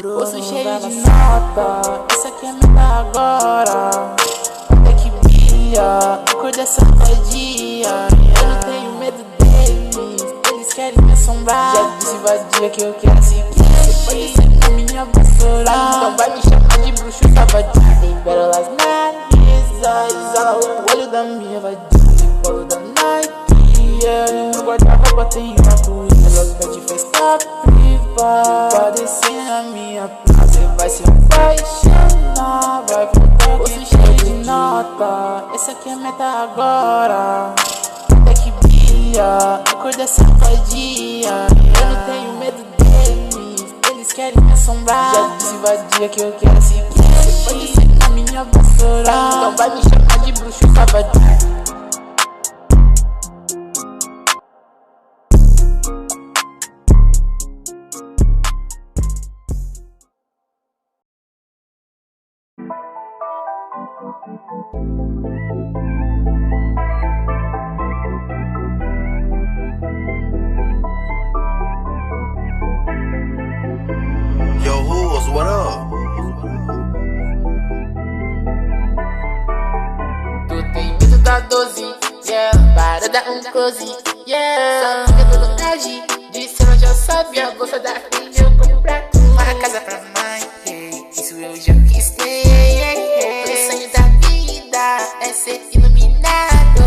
Bolso cheio de nota, essa aqui é meta agora. Até que brilha, cor dessa vadia. Eu não tenho medo deles, eles querem me assombrar. Já disse vadia que eu quero seguir. Você pode ser a minha vassoura, então vai me chamar de bruxo safadinho. Tem pérolas na mesa, exala o olho da minha vadia. Bolo da Nike, no guarda-roupa tem uma coisa. Ela pede festa privada, parecendo a minha placa. Você vai se apaixonar, vai contar. Bolso cheio de nota, essa aqui é meta agora. Até que brilha, a cor dessa vadia. Eu não tenho medo deles, eles querem me assombrar. Já disse vadia que eu quero seguir. Você pode ser a minha vassoura, então vai me chamar de bruxo safadinho. Yo, Who's, what up? Tu tem medo da 12, yeah. Para dar um close, yeah. Só fica todo traje, de cima já sabe. A bolsa da frente eu compro pra tu. Uma casa pra mãe, hey. Isso eu já quis ter, o sonho da vida é ser iluminado.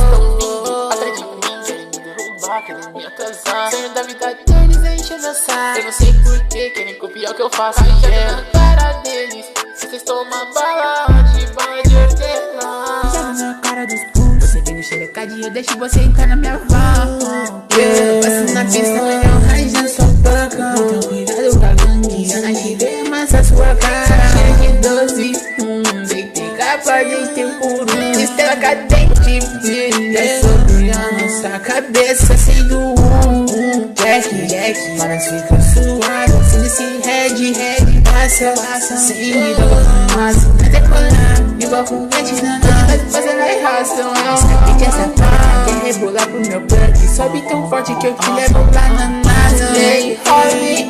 Atrás de mim, querem me derrubar, querem me atrasar. Sonho da vida deles é encher meu saco. Eu não sei porquê, querem copiar o que eu faço, yeah. Para deles, se vocês tomam bala de bala de hortelã. Joga na cara dos putos, você vem no xerecadinho, eu deixo você entrar na minha van. Eu passo na pista, olhão, raiz sua banca. Então cuidado com a gangue, a gente vê mais a sua cara. Cheio de 12, deitei capa de tempuro. Estrela cadente, brilha sobre a nossa cabeça. Sendo Jack, manas ficam suadas. Se nesse red, passa, sem dor, vai decolar, igual foguete na nave. Mas ela é ração, essa bitch, essa pá. Quer rebolar pro meu plug, sobe tão forte que eu te levo lá na NASA. Ei, Holly,